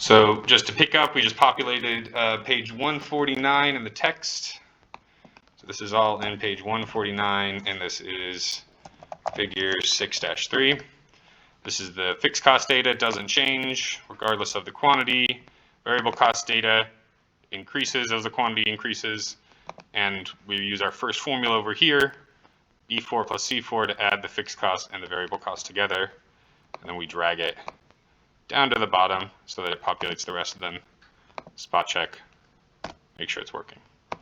So just to pick up, we just populated page 149 in the text. So this is all in page 149, and this is figure 6-3. This is the fixed cost data. It doesn't change regardless of the quantity. Variable cost data increases as the quantity increases. And we use our first formula over here, E4 plus C4, to add the fixed cost and the variable cost together. And then we drag it down to the bottom so that it populates the rest of them. Spot check, make sure it's working. So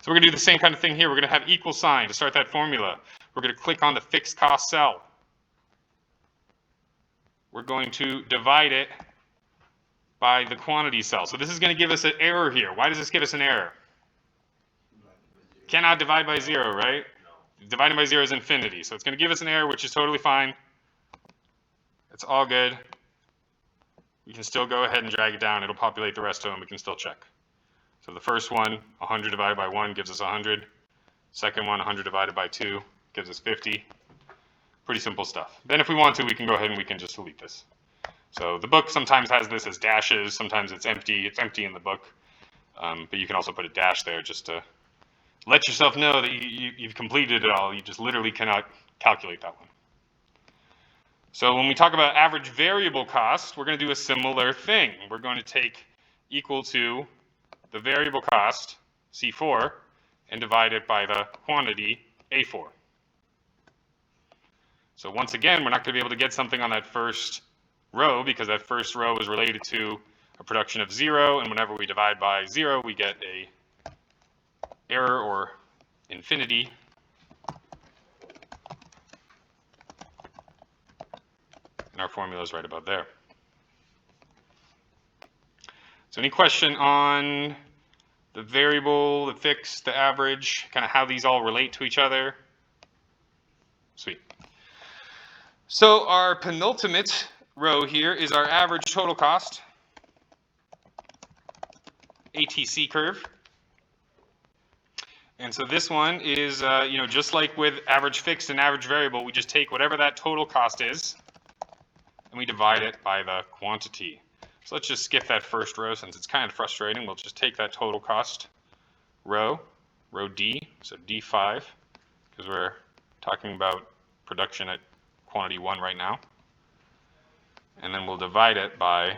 we're going to do the same kind of thing here. We're going to have equal sign to start that formula. We're going to click on the fixed cost cell. We're going to divide it by the quantity cell. So this is going to give us an error here. Why does this give us an error? Cannot divide by 0, right? No. Dividing by 0 is infinity. So it's going to give us an error, which is totally fine. It's all good. We can still go ahead and drag it down. It'll populate the rest of them. We can still check. So the first one, 100 divided by 1 gives us 100. Second one, 100 divided by 2 gives us 50. Pretty simple stuff. Then if we want to, we can go ahead and we can just delete this. So the book sometimes has this as dashes. Sometimes it's empty. It's empty in the book. But you can also put a dash there just to let yourself know that you've completed it all. You just literally cannot calculate that one. So when we talk about average variable cost, we're going to do a similar thing. We're going to take equal to the variable cost, C4, and divide it by the quantity, A4. So once again, we're not going to be able to get something on that first row because that first row is related to a production of 0, and whenever we divide by 0, we get a error or infinity. And our formula is right about there. So any question on the variable, the fixed, the average, kind of how these all relate to each other? Sweet. So our penultimate row here is our average total cost, ATC curve. And so this one is, just like with average fixed and average variable, we just take whatever that total cost is, and we divide it by the quantity. So let's just skip that first row since it's kind of frustrating. We'll just take that total cost row D, so D5, because we're talking about production at quantity 1 right now. And then we'll divide it by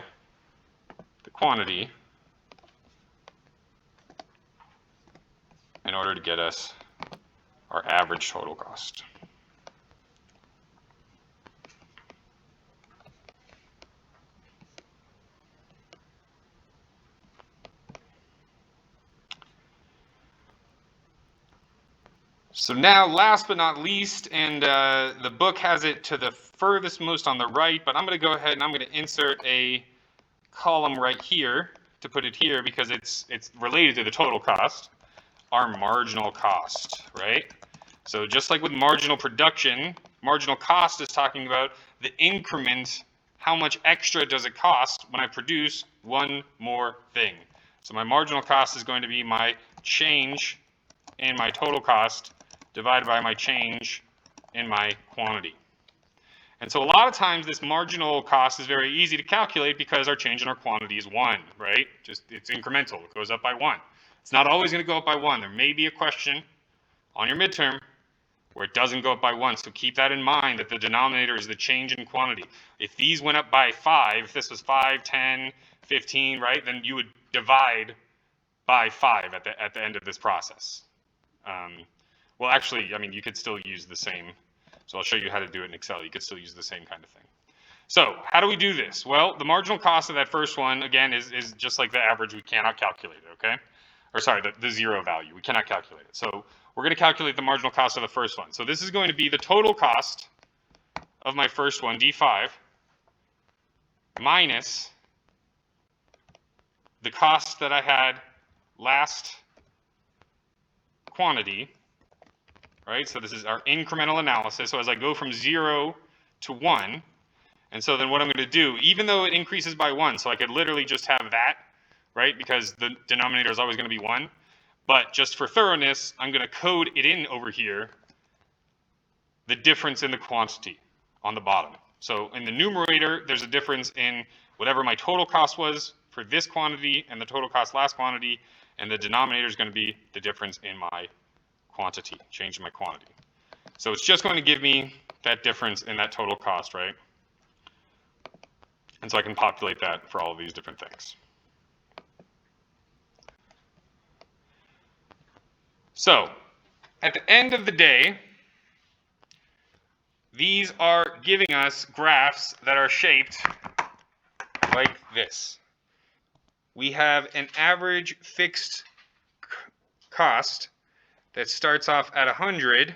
the quantity in order to get us our average total cost. So now, last but not least, and the book has it to the furthest most on the right, but I'm going to go ahead and I'm going to insert a column right here to put it here because it's related to the total cost, our marginal cost, right? So just like with marginal production, marginal cost is talking about the increment, how much extra does it cost when I produce one more thing. So my marginal cost is going to be my change in my total cost divided by my change in my quantity. And so a lot of times this marginal cost is very easy to calculate because our change in our quantity is 1, right? Just it's incremental, it goes up by 1. It's not always going to go up by 1. There may be a question on your midterm where it doesn't go up by 1. So keep that in mind that the denominator is the change in quantity. If these went up by 5, if this was 5, 10, 15, right, then you would divide by 5 at the end of this process. Well, actually, I mean, you could still use the same. So I'll show you how to do it in Excel. You could still use the same kind of thing. So how do we do this? Well, the marginal cost of that first one, again, is just like the average. We cannot calculate it, okay? Or sorry, the 0 value. We cannot calculate it. So we're going to calculate the marginal cost of the first one. So this is going to be the total cost of my first one, D5, minus the cost that I had last quantity, right? So this is our incremental analysis. So as I go from 0 to 1, and so then what I'm going to do, even though it increases by 1, so I could literally just have that, right? Because the denominator is always going to be 1. But just for thoroughness, I'm going to code it in over here, the difference in the quantity on the bottom. So in the numerator, there's a difference in whatever my total cost was for this quantity and the total cost last quantity, and the denominator is going to be the difference in my quantity, change in my quantity. So it's just going to give me that difference in that total cost, right? And so I can populate that for all of these different things. So at the end of the day, these are giving us graphs that are shaped like this. We have an average fixed cost that starts off at 100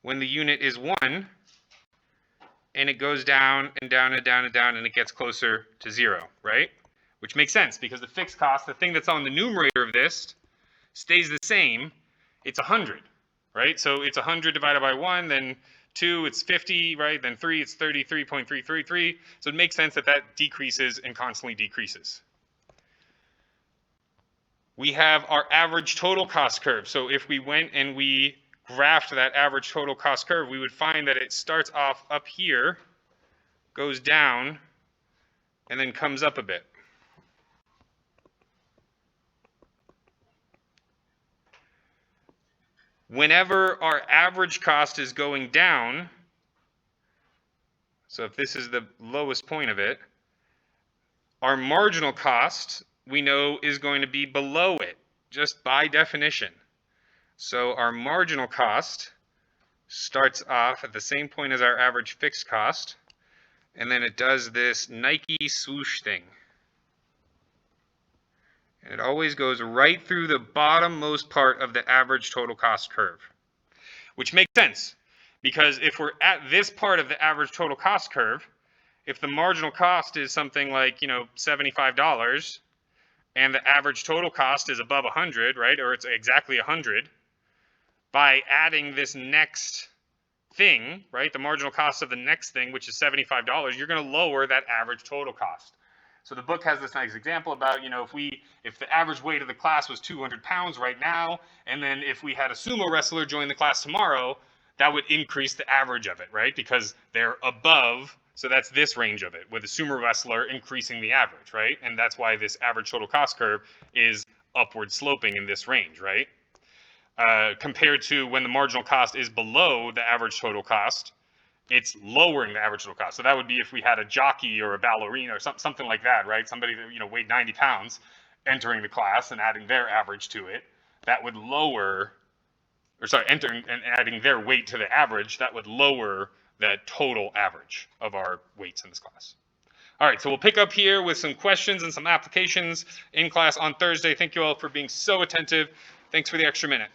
when the unit is 1, and it goes down and down and down and down, and it gets closer to 0, right? Which makes sense because the fixed cost, the thing that's on the numerator of this, stays the same. It's 100, right? So it's 100 divided by 1, then 2, it's 50, right? Then 3, it's 33.333. So it makes sense that that decreases and constantly decreases. We have our average total cost curve. So if we went and we graphed that average total cost curve, we would find that it starts off up here, goes down, and then comes up a bit. Whenever our average cost is going down, so if this is the lowest point of it, our marginal cost, we know, is going to be below it, just by definition. So our marginal cost starts off at the same point as our average fixed cost, and then it does this Nike swoosh thing. And it always goes right through the bottommost part of the average total cost curve, which makes sense because if we're at this part of the average total cost curve, if the marginal cost is something like, $75 and the average total cost is above 100, right, or it's exactly 100, by adding this next thing, right, the marginal cost of the next thing, which is $75, you're going to lower that average total cost. So the book has this nice example about, if the average weight of the class was 200 pounds right now, and then if we had a sumo wrestler join the class tomorrow, that would increase the average of it, right? Because they're above, so that's this range of it, with a sumo wrestler increasing the average, right? And that's why this average total cost curve is upward sloping in this range, right? Compared to when the marginal cost is below the average total cost, it's lowering the average total cost. So that would be if we had a jockey or a ballerina or something like that, right? Somebody that weighed 90 pounds entering the class and adding their average to it, that would lower, entering and adding their weight to the average, that would lower the total average of our weights in this class. All right, so we'll pick up here with some questions and some applications in class on Thursday. Thank you all for being so attentive. Thanks for the extra minute.